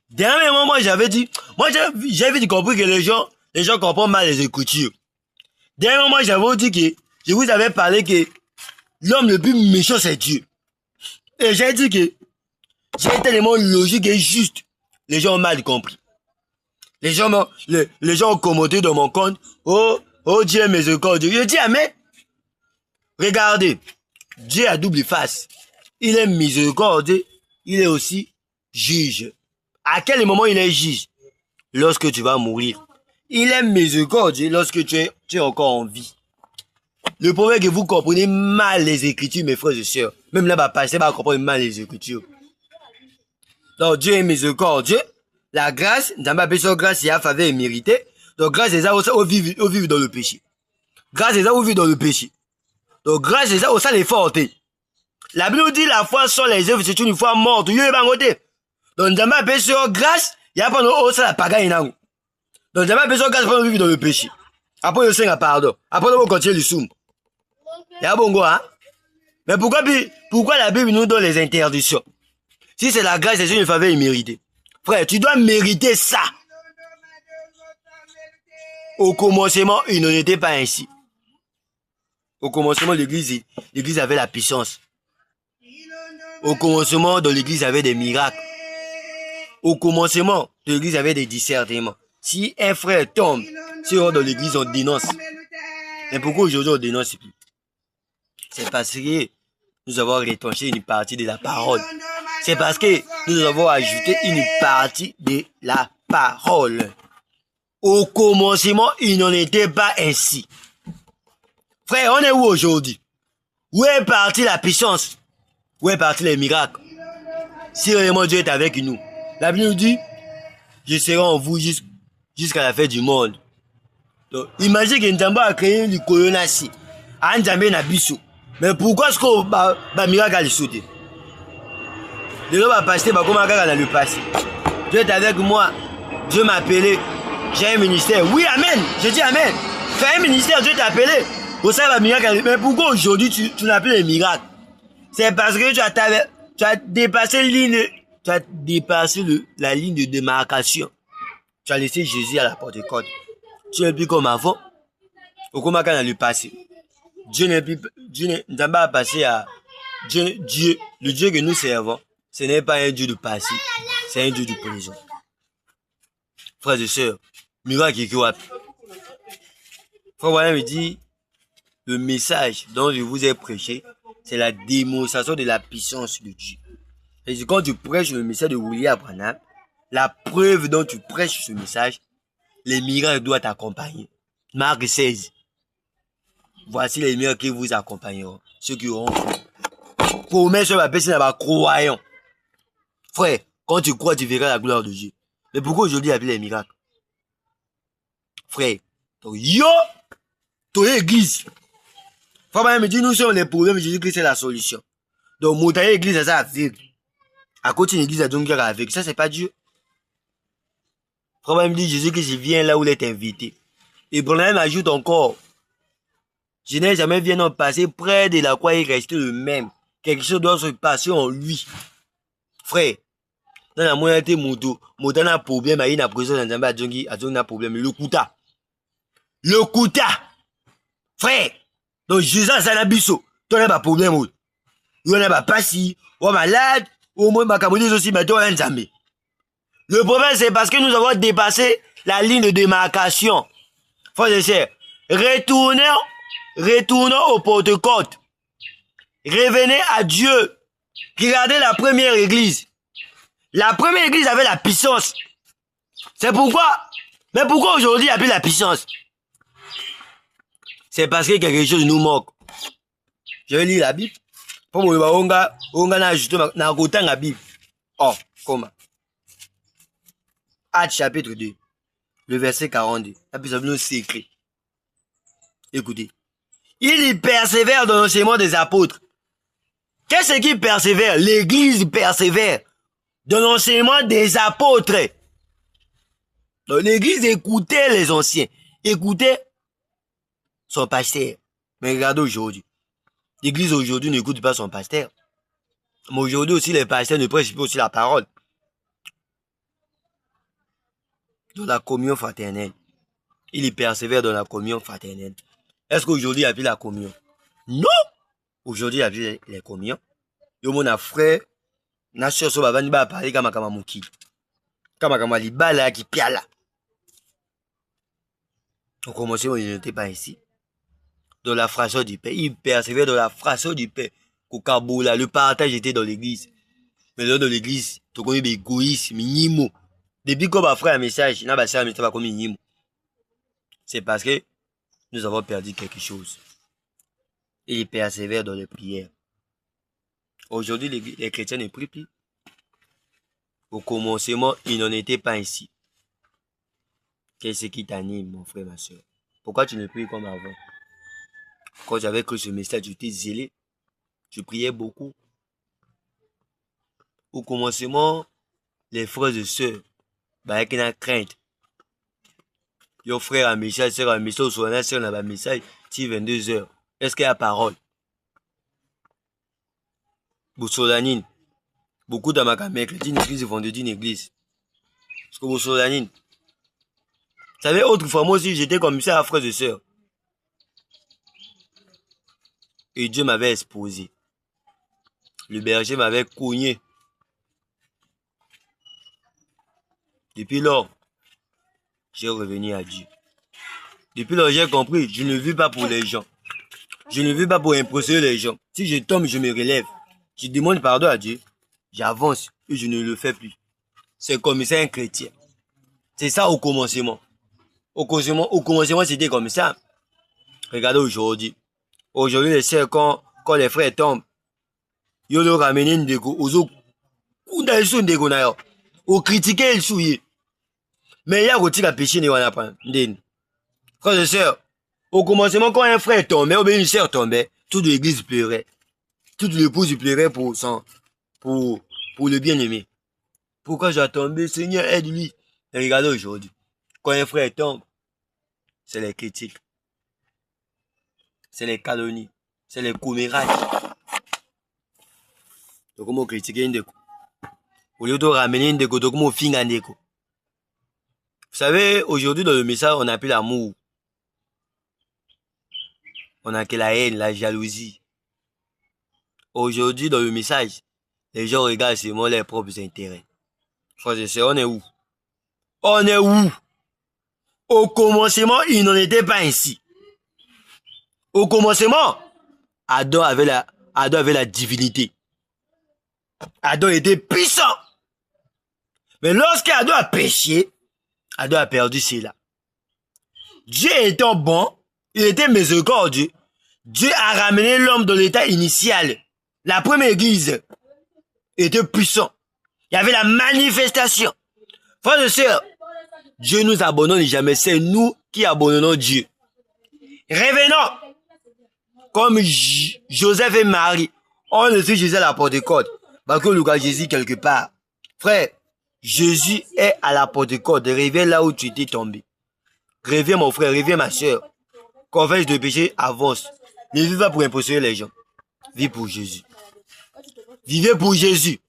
Dernièrement, moi j'avais compris que les gens comprennent mal les Écritures. Dernièrement, j'avais dit que, je vous avais parlé que l'homme le plus méchant c'est Dieu. Et j'ai dit que, j'ai tellement logique et juste. Les gens ont mal compris. Les gens ont commenté dans mon compte. Oh Dieu est miséricordieux. Je dis amen. Regardez. Dieu a double face. Il est miséricordieux. Il est aussi juge. À quel moment il est juge? Lorsque tu vas mourir. Il est miséricordieux lorsque tu es encore en vie. Le problème est que vous comprenez mal les Écritures, mes frères et sœurs. Même là-bas, passer va comprendre mal les Écritures. Donc Dieu est miséricordieux. La grâce, nous avons appelé ça grâce et à faveur méritée. Donc grâce c'est ça au vivre dans le péché. Grâce c'est ça au vivre dans le péché. Donc grâce c'est ça au ça les fortes. La Bible dit la foi sans les œuvres c'est une foi morte. Yo est côté. Donc nous avons appelé ça grâce, il y a pas au ça la pagaille nan. Donc nous avons appelé ça grâce pour vivre dans le péché. Après le Seigneur pardon. Après on va continuer le soum. Il y a bon hein. Mais pourquoi la Bible nous donne les interdictions? Si c'est la grâce, c'est une faveur imméritée. Frère, tu dois mériter ça. Au commencement, il n'en était pas ainsi. Au commencement, l'église avait la puissance. Au commencement, dans l'église, il y avait des miracles. Au commencement, l'église avait des discernements. Si un frère tombe, si on dans l'église, on dénonce. Mais pourquoi aujourd'hui on dénonce plus? C'est parce que nous avons retranché une partie de la parole. C'est parce que nous avons ajouté une partie de la parole. Au commencement, il n'en était pas ainsi. Frère, on est où aujourd'hui? Où est partie la puissance? Où est parti les miracles? Si réellement Dieu est avec nous. La Bible nous dit, je serai en vous jusqu'à la fin du monde. Donc, imagine que Nzamba a créé le colonasi. A Nzamba na biso. Mais pourquoi est-ce que miracle a le sauté? De l'homme a passé, comment a le passé? Dieu est avec moi. Dieu m'a appelé. J'ai un ministère. Oui, amen. Je dis amen. Fais un ministère, Dieu t'a appelé. Pour ça, va miracle. Mais pourquoi aujourd'hui tu n'as plus les miracles? C'est parce que tu as dépassé la ligne de démarcation. Tu as laissé Jésus à la porte de côte. Tu n'es plus comme avant. Au comment quand le passé. Dieu n'a pas passé à Dieu, le Dieu que nous servons. Ce n'est pas un Dieu de passé, c'est un Dieu de présent. Frères et sœurs, miracle qui quoi? Frère William me dit, le message dont je vous ai prêché, c'est la démonstration de la puissance de Dieu. Et quand tu prêches le message de William Branham, la preuve dont tu prêches ce message, les miracles doivent t'accompagner. Marc 16. Voici les miracles qui vous accompagneront. Ceux qui auront cru. Promesse sur la personne va croyant. Frère, quand tu crois, tu verras la gloire de Dieu. Mais pourquoi aujourd'hui il y a les miracles? Frère, yo, ton église. Frère, me dit, nous sommes les problèmes, Jésus-Christ c'est la solution. Donc, monter l'église, c'est ça aveugle. À côté d'une église, donc aveugle. Ça, c'est pas Dieu. Frère, me dit, Jésus-Christ vient là où il est invité. Et Branham ajoute encore, je n'ai jamais vu un homme passer près de la croix et rester le même. Quelque chose doit se passer en lui. Frère, dans la moyenne moto n'a problème, il y a une présence dans un problème. Le Kouta. Frère, donc Jésus a un abisso. Tu n'as pas de problème. Tu n'as pas passé, ou malade, au moins, ma aussi, mais tu as un zambé. Le problème, c'est parce que nous avons dépassé la ligne de démarcation. Frère et sœurs, retournons au porte-côte. Revenez à Dieu. Regardez la première église. La première église avait la puissance. C'est pourquoi. Mais pourquoi aujourd'hui il n'y a plus la puissance? C'est parce que quelque chose nous manque. Je vais lire la Bible. Pour moi, on a ajouté la Bible. Oh, comment? Actes chapitre 2. Le verset 42. La Bible c'est écrit. Écoutez. Il persévère dans l'enseignement des apôtres. Qu'est-ce qui persévère? L'église persévère dans l'enseignement des apôtres. Donc l'église écoutait les anciens, écoutait son pasteur. Mais regardez aujourd'hui. L'église aujourd'hui n'écoute pas son pasteur. Mais aujourd'hui aussi les pasteurs ne prêchent pas aussi la parole. dans la communion fraternelle. Il y persévère dans la communion fraternelle. Est-ce qu'aujourd'hui il a pris la communion? Non! Aujourd'hui il a pris les communions. Yo mon frère, na soeur so bavandi ba parler kama kama muki. Kama libala qui piala. Au commencement, il n'était pas ici. Dans la fraction du pain. Il persévère dans la fraction du pain. Kokaboula, le partage était dans l'église. Mais là, dans l'église, tu connais l'égoïsme, minimo. Depuis qu'on va faire un message, n'a pas ça, mais pas comme minimo. C'est parce que nous avons perdu quelque chose. Il persévère dans les prières. Aujourd'hui, les chrétiens ne prient plus. Au commencement, il n'en était pas ainsi. Qu'est-ce qui t'anime, mon frère, ma soeur? Pourquoi tu ne pries comme avant? Quand j'avais cru ce message, tu étais zélé. Tu priais beaucoup. Au commencement, les frères et sœurs, avec une crainte. Yo frère, un message, sœur, un message, soit un sœur, un message, si 22 heures. Est-ce qu'il y a parole? Boussolanine. Beaucoup dans ma caméra, une église, vendredi, une église. Parce que Boussolanine. Vous savez, autrefois, moi aussi, j'étais comme ça à frères et sœurs. Et Dieu m'avait exposé. Le berger m'avait cogné. Depuis lors, j'ai revenu à Dieu. Depuis lors, j'ai compris, je ne vis pas pour les gens. Je ne vis pas pour impressionner les gens. Si je tombe, je me relève. Je demande pardon à Dieu. J'avance et je ne le fais plus. C'est comme ça un chrétien. C'est ça au commencement. Au commencement, c'était comme ça. Regardez aujourd'hui. Aujourd'hui, les sœurs, quand les frères tombent, ils leur ramènent une déco. Ils ont déco. Ils critiquent le souillé. Mais il y a aussi la péché, ne va pas. Frères et sœurs, au commencement, quand un frère tombait, ou bien une sœur tombait, toute l'église pleurait. Toute l'épouse pleurait pour le bien-aimé. Pourquoi j'ai tombé? Seigneur, aide-lui. Regardez aujourd'hui. Quand un frère tombe, c'est les critiques. C'est les calomnies. C'est les commérages. Donc, comment critiquer une déco? Au lieu de ramener une déco, donc, comment finir une déco? Vous savez, aujourd'hui, dans le message, on n'a plus l'amour. On a que la haine, la jalousie. Aujourd'hui, dans le message, les gens regardent seulement leurs propres intérêts. Frères et sœurs, on est où? On est où? Au commencement, il n'en était pas ainsi. Au commencement, Adam avait la divinité. Adam était puissant. Mais lorsqu'Adam a péché, Adam a perdu cela. Dieu étant bon, il était miséricordieux. Dieu a ramené l'homme dans l'état initial. La première église était puissant. Il y avait la manifestation. Frères et sœurs, Dieu nous abandonne jamais. C'est nous qui abandonnons Dieu. Revenons. Comme Joseph et Marie, on laisse Jésus à la porte de côte. Parce que le Jésus quelque part. Frère, Jésus est à la porte de côte. Reviens là où tu étais tombé. Reviens mon frère, reviens ma soeur. Confesse de péché, avance. Ne vis pas pour impressionner les gens. Vis pour Jésus. Vivez pour Jésus.